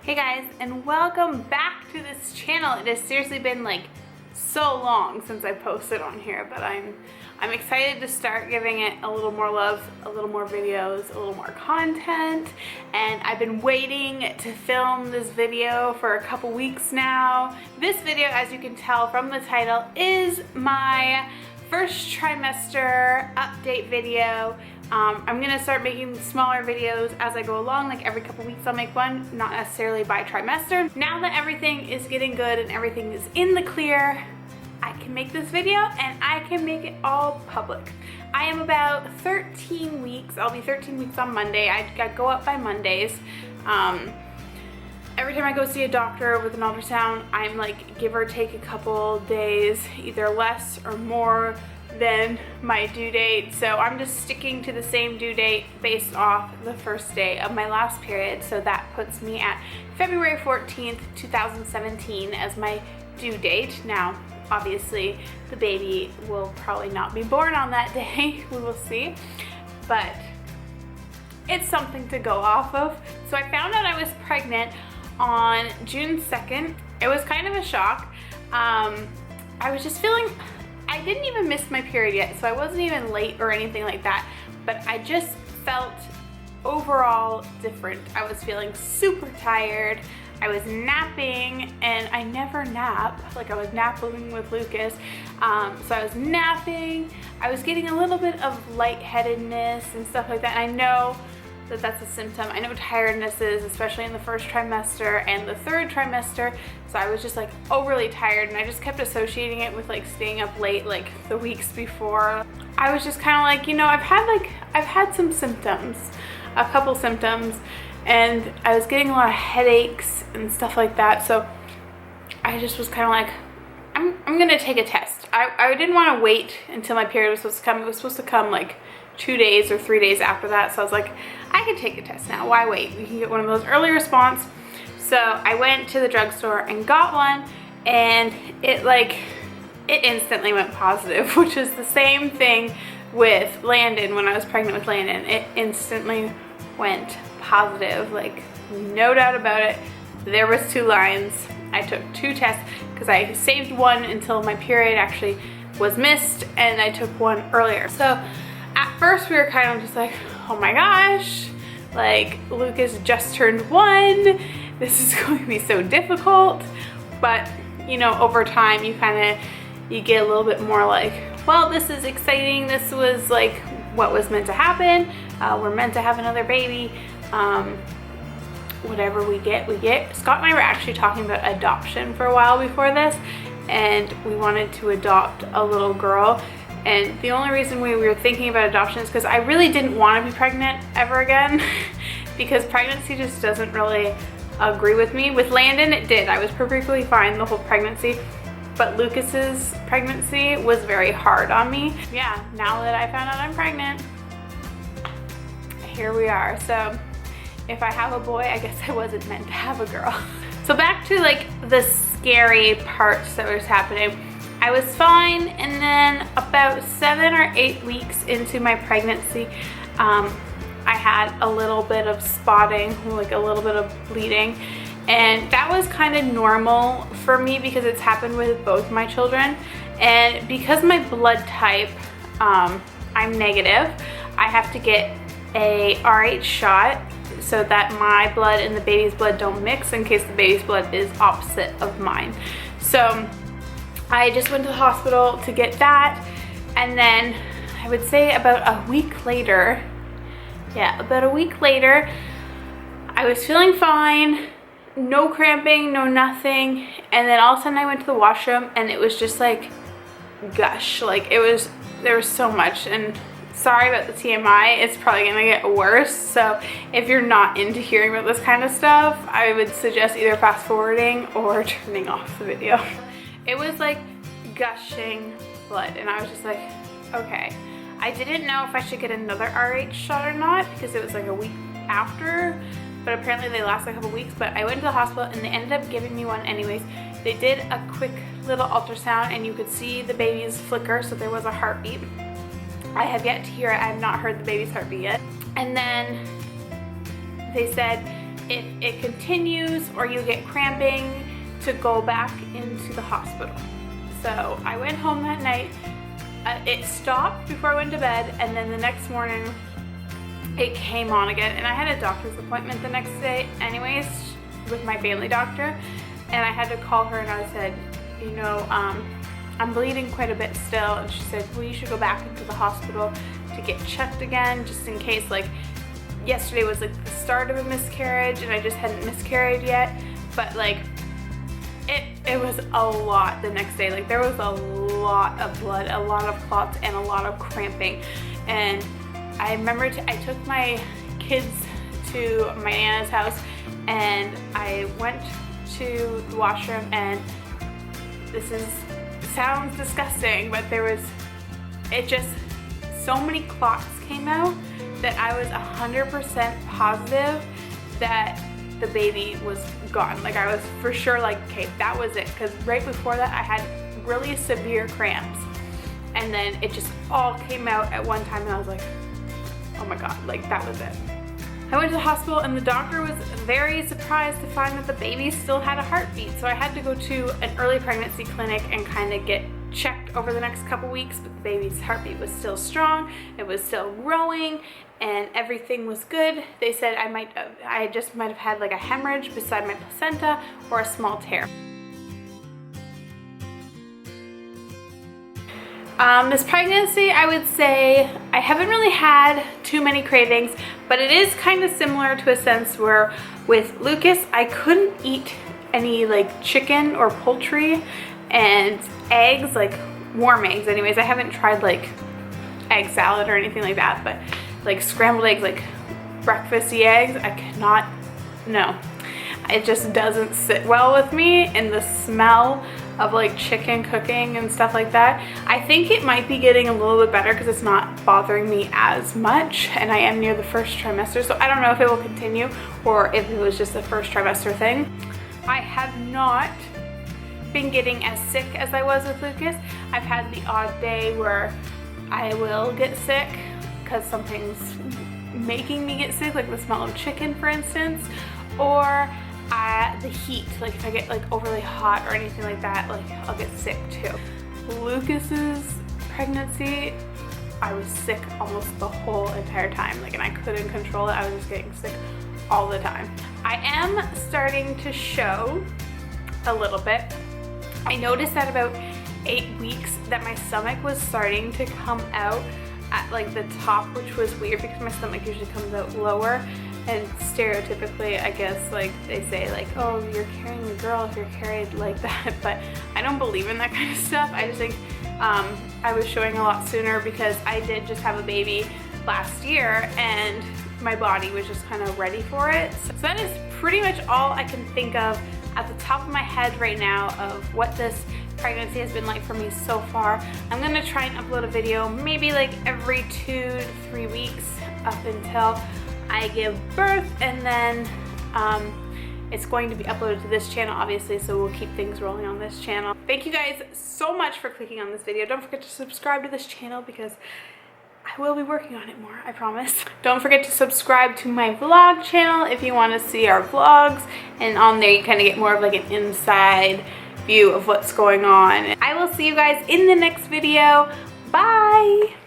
Hey guys, and welcome back to this channel. It has seriously been like so long since I posted on here, but I'm excited to start giving it a little more love, a little more videos, a little more content. And I've been waiting to film this video for a couple weeks now. This video, as you can tell from the title, is my first trimester update video. I'm gonna start making smaller videos as I go along, like every couple weeks I'll make one, not necessarily by trimester. Now that everything is getting good and everything is in the clear, I can make this video and I can make it all public. I am about 13 weeks, I'll be 13 weeks on Monday. I go up by Mondays. Every time I go see a doctor with an ultrasound, I'm like give or take a couple days, either less or more than my due date. So I'm just sticking to the same due date based off the first day of my last period. So that puts me at February 14th, 2017 as my due date. Now, obviously, the baby will probably not be born on that day. We will see. But it's something to go off of. So I found out I was pregnant on June 2nd. It was kind of a shock. I was just feeling, I didn't even miss my period yet, so I wasn't even late or anything like that, but I just felt overall different. I was feeling super tired. I was napping, and I never nap. Like, I was napping with Lucas. So I was napping. I was getting a little bit of lightheadedness and stuff like that. And I know that that's a symptom. I know tiredness is, especially in the first trimester and the third trimester. So I was just like overly tired, and I just kept associating it with like staying up late like the weeks before. I was just kind of like, you know, I've had some symptoms, a couple symptoms, and I was getting a lot of headaches and stuff like that. So I just was kind of like, I'm gonna take a test. I didn't want to wait until my period was supposed to come. It was supposed to come like 2 days or 3 days after that. So I was like, I can take a test now. Why wait? We can get one of those early response. So I went to the drugstore and got one, and it instantly went positive, which is the same thing with Landon. When I was pregnant with Landon, it instantly went positive, like no doubt about it. There was 2 lines. I took 2 tests because I saved one until my period actually was missed, and I took one earlier. So at first we were kind of just like, oh my gosh, like Lucas just turned 1. This is going to be so difficult. But you know, over time you get a little bit more like, well, this is exciting. This was like what was meant to happen. We're meant to have another baby. Whatever we get, we get. Scott and I were actually talking about adoption for a while before this, and we wanted to adopt a little girl. And the only reason we were thinking about adoption is because I really didn't want to be pregnant ever again because pregnancy just doesn't really agree with me. With Landon, it did. I was perfectly fine the whole pregnancy, but Lucas's pregnancy was very hard on me. Yeah, now that I found out I'm pregnant, here we are. So if I have a boy, I guess I wasn't meant to have a girl. So back to like the scary parts that was happening. I was fine, and then about 7 or 8 weeks into my pregnancy, I had a little bit of spotting, like a little bit of bleeding, and that was kind of normal for me because it's happened with both my children. And because my blood type, I'm negative, I have to get a RH shot so that my blood and the baby's blood don't mix in case the baby's blood is opposite of mine. So I just went to the hospital to get that, and then I would say about a week later, I was feeling fine, no cramping, no nothing, and then all of a sudden I went to the washroom and it was just like gush, like there was so much. And sorry about the TMI, it's probably gonna get worse, so if you're not into hearing about this kind of stuff, I would suggest either fast forwarding or turning off the video. It was like gushing blood, and I was just like, okay. I didn't know if I should get another RH shot or not because it was like a week after, but apparently they last a couple weeks. But I went to the hospital and they ended up giving me one anyways. They did a quick little ultrasound and you could see the baby's flicker, so there was a heartbeat. I have yet to hear it. I have not heard the baby's heartbeat yet. And then they said if it continues or you get cramping, to go back into the hospital. So I went home that night. It stopped before I went to bed, and then the next morning it came on again, and I had a doctor's appointment the next day anyways with my family doctor, and I had to call her and I said, you know, I'm bleeding quite a bit still, and she said, well, you should go back into the hospital to get checked again, just in case, like, yesterday was like the start of a miscarriage and I just hadn't miscarried yet, but like it was a lot the next day. Like, there was a lot of blood, a lot of clots, and a lot of cramping. And I remember I took my kids to my Nana's house, and I went to the washroom, and sounds disgusting, but so many clots came out that I was 100% positive that the baby was gone. Like, I was for sure like, okay, that was it, because right before that I had really severe cramps, and then it just all came out at one time, and I was like, oh my god, like, that was it. I went to the hospital, and the doctor was very surprised to find that the baby still had a heartbeat, so I had to go to an early pregnancy clinic and kind of get checked over the next couple weeks, but the baby's heartbeat was still strong, it was still growing, and everything was good. They said I just might have had like a hemorrhage beside my placenta or a small tear. This pregnancy, I would say I haven't really had too many cravings, but it is kind of similar to a sense where with Lucas, I couldn't eat any like chicken or poultry and eggs, like warm eggs anyways. I haven't tried like egg salad or anything like that, but like scrambled eggs, like breakfasty eggs, I cannot, no. It just doesn't sit well with me, and the smell of like chicken cooking and stuff like that. I think it might be getting a little bit better because it's not bothering me as much, and I am near the first trimester, so I don't know if it will continue or if it was just a first trimester thing. I have not been getting as sick as I was with Lucas. I've had the odd day where I will get sick because something's making me get sick, like the smell of chicken, for instance, or the heat. Like, if I get like overly hot or anything like that, like, I'll get sick too. Lucas's pregnancy, I was sick almost the whole entire time, like, and I couldn't control it. I was just getting sick all the time. I am starting to show a little bit. I noticed at about 8 weeks that my stomach was starting to come out at like the top, which was weird because my stomach usually comes out lower, and stereotypically, I guess, like, they say like, oh, you're carrying a girl if you're carried like that, but I don't believe in that kind of stuff. I just think I was showing a lot sooner because I did just have a baby last year, and my body was just kind of ready for it. So that is pretty much all I can think of at the top of my head right now of what this pregnancy has been like for me so far. I'm gonna try and upload a video maybe like every 2 to 3 weeks up until I give birth, and then it's going to be uploaded to this channel, obviously, so we'll keep things rolling on this channel. Thank you guys so much for clicking on this video. Don't forget to subscribe to this channel because I will be working on it more, I promise. Don't forget to subscribe to my vlog channel if you want to see our vlogs, and on there you kind of get more of like an inside view of what's going on. I will see you guys in the next video. Bye!